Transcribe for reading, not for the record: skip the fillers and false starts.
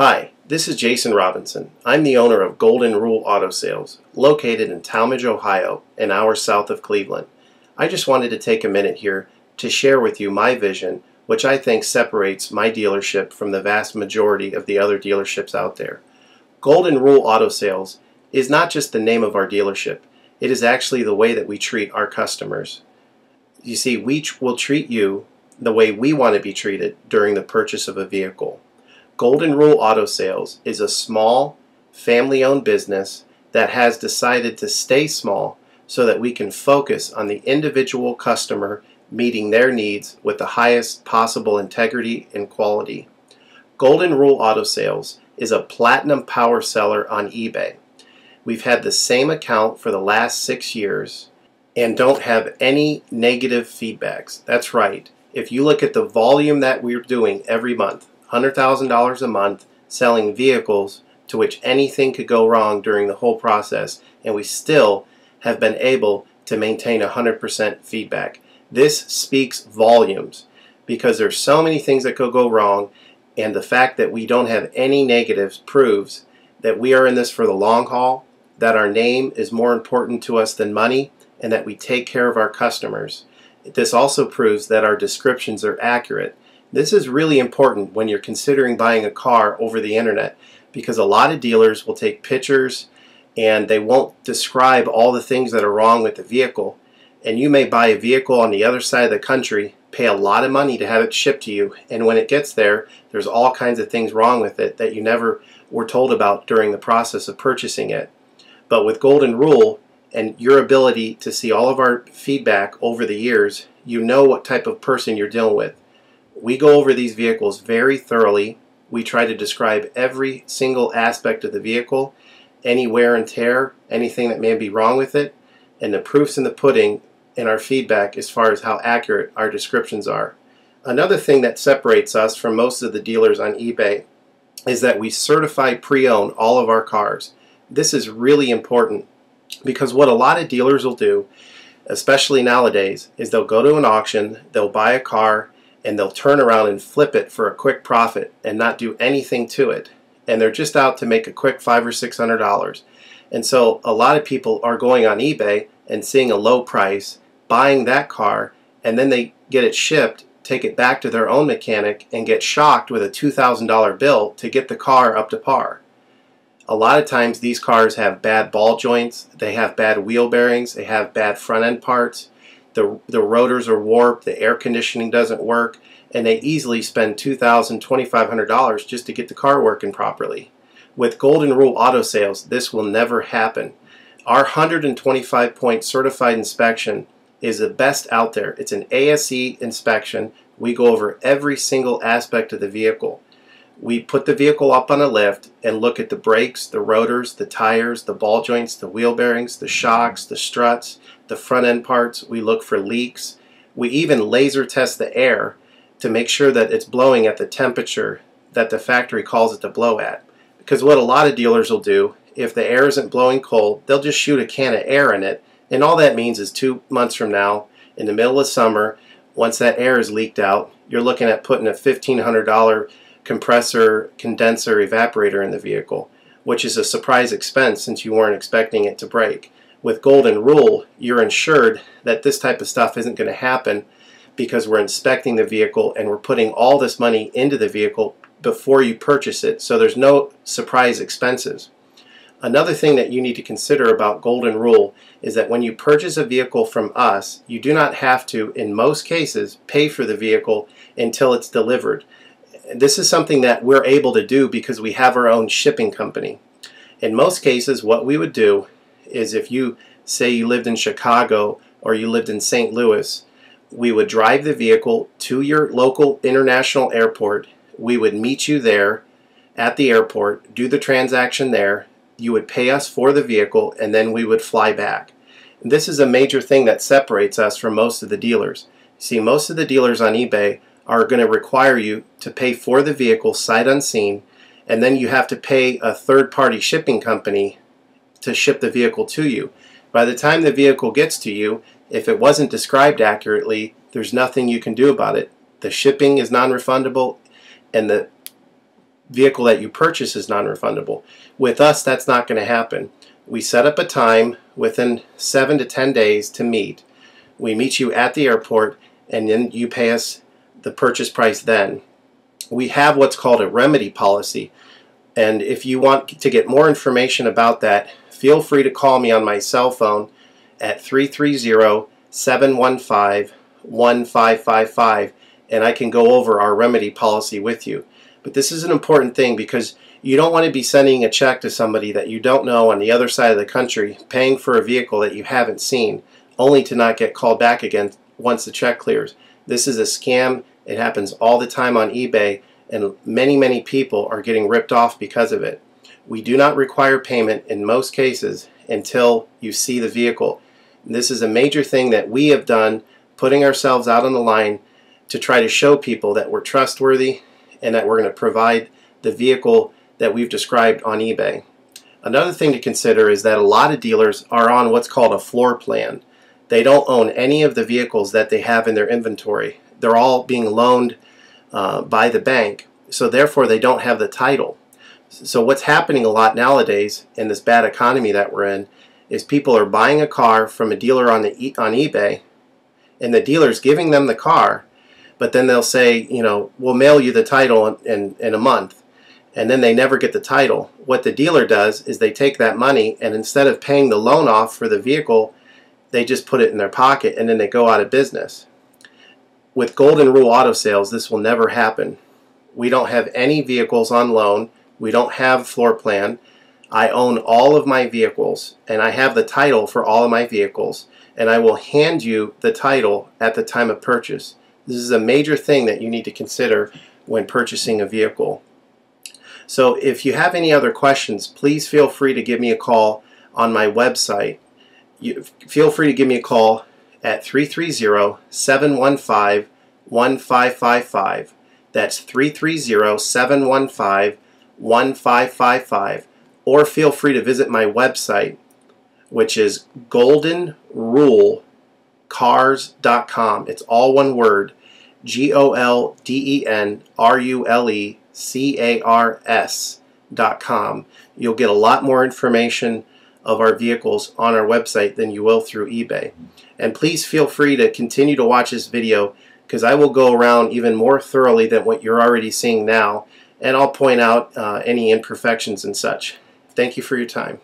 Hi, this is Jason Robinson. I'm the owner of Golden Rule Auto Sales, located in Talmadge, Ohio, an hour south of Cleveland. I just wanted to take a minute here to share with you my vision, which I think separates my dealership from the vast majority of the other dealerships out there. Golden Rule Auto Sales is not just the name of our dealership, it is actually the way that we treat our customers. You see, we will treat you the way we want to be treated during the purchase of a vehicle. Golden Rule Auto Sales is a small, family-owned business that has decided to stay small so that we can focus on the individual customer meeting their needs with the highest possible integrity and quality. Golden Rule Auto Sales is a platinum power seller on eBay. We've had the same account for the last 6 years and don't have any negative feedbacks. That's right. If you look at the volume that we're doing every month, $100,000 a month selling vehicles to which anything could go wrong during the whole process, and we still have been able to maintain 100% feedback. This speaks volumes because there's so many things that could go wrong, and the fact that we don't have any negatives proves that we are in this for the long haul, that our name is more important to us than money, and that we take care of our customers. This also proves that our descriptions are accurate. This is really important when you're considering buying a car over the internet, because a lot of dealers will take pictures and they won't describe all the things that are wrong with the vehicle. And you may buy a vehicle on the other side of the country, pay a lot of money to have it shipped to you, and when it gets there, there's all kinds of things wrong with it that you never were told about during the process of purchasing it. But with Golden Rule and your ability to see all of our feedback over the years, you know what type of person you're dealing with. We go over these vehicles very thoroughly. We try to describe every single aspect of the vehicle, any wear and tear, anything that may be wrong with it, and the proof's in the pudding in our feedback as far as how accurate our descriptions are. Another thing that separates us from most of the dealers on eBay is that we certify pre-owned all of our cars. This is really important because what a lot of dealers will do, especially nowadays, is they'll go to an auction, they'll buy a car, and they'll turn around and flip it for a quick profit and not do anything to it. And they're just out to make a quick $500 or $600. And so a lot of people are going on eBay and seeing a low price, buying that car, and then they get it shipped, take it back to their own mechanic, and get shocked with a $2,000 bill to get the car up to par. A lot of times these cars have bad ball joints, they have bad wheel bearings, they have bad front end parts. The rotors are warped, the air conditioning doesn't work, and they easily spend $2,000, $2,500 just to get the car working properly. With Golden Rule Auto Sales, this will never happen. Our 125-point certified inspection is the best out there. It's an ASE inspection. We go over every single aspect of the vehicle. We put the vehicle up on a lift and look at the brakes, the rotors, the tires, the ball joints, the wheel bearings, the shocks, the struts, the front end parts. We look for leaks. We even laser test the air to make sure that it's blowing at the temperature that the factory calls it to blow at. Because what a lot of dealers will do, if the air isn't blowing cold, they'll just shoot a can of air in it, and all that means is 2 months from now, in the middle of summer, once that air is leaked out, you're looking at putting a $1,500 compressor, condenser, evaporator in the vehicle, which is a surprise expense since you weren't expecting it to break. With Golden Rule, you're ensured that this type of stuff isn't going to happen because we're inspecting the vehicle and we're putting all this money into the vehicle before you purchase it, so there's no surprise expenses. Another thing that you need to consider about Golden Rule is that when you purchase a vehicle from us, you do not have to, in most cases, pay for the vehicle until it's delivered. This is something that we're able to do because we have our own shipping company. In most cases, what we would do is if you say you lived in Chicago or you lived in St. Louis, we would drive the vehicle to your local international airport. We would meet you there at the airport, do the transaction there. You would pay us for the vehicle, and then we would fly back. And this is a major thing that separates us from most of the dealers. See, most of the dealers on eBay are going to require you to pay for the vehicle sight unseen, and then you have to pay a third-party shipping company to ship the vehicle to you. By the time the vehicle gets to you, if it wasn't described accurately, there's nothing you can do about it. The shipping is non-refundable, and the vehicle that you purchase is non-refundable. With us, that's not going to happen. We set up a time within 7 to 10 days to meet. We meet you at the airport, and then you pay us the purchase price then. We have what's called a remedy policy, and if you want to get more information about that, feel free to call me on my cell phone at 330-715-1555, and I can go over our remedy policy with you. But this is an important thing because you don't want to be sending a check to somebody that you don't know on the other side of the country, paying for a vehicle that you haven't seen, only to not get called back again once the check clears. This is a scam. It happens all the time on eBay, and many people are getting ripped off because of it. We do not require payment in most cases until you see the vehicle. This is a major thing that we have done, putting ourselves out on the line to try to show people that we're trustworthy and that we're going to provide the vehicle that we've described on eBay. Another thing to consider is that a lot of dealers are on what's called a floor plan. They don't own any of the vehicles that they have in their inventory. They're all being loaned by the bank, so therefore they don't have the title. So what's happening a lot nowadays in this bad economy that we're in is people are buying a car from a dealer on eBay, and the dealer's giving them the car, but then they'll say, you know, we'll mail you the title in a month, and then they never get the title. What the dealer does is they take that money, and instead of paying the loan off for the vehicle, they just put it in their pocket, and then they go out of business. With Golden Rule Auto Sales, this will never happen. We don't have any vehicles on loan. We don't have floor plan. I own all of my vehicles, and I have the title for all of my vehicles, and I will hand you the title at the time of purchase. This is a major thing that you need to consider when purchasing a vehicle. So if you have any other questions, please feel free to give me a call on my website. Feel free to give me a call at 330-715-1555. That's 330-715-1555. Or feel free to visit my website, which is goldenrulecars.com. It's all one word, goldenrulecars.com. You'll get a lot more information of our vehicles on our website than you will through eBay. And please feel free to continue to watch this video, because I will go around even more thoroughly than what you're already seeing now, and I'll point out any imperfections and such. Thank you for your time.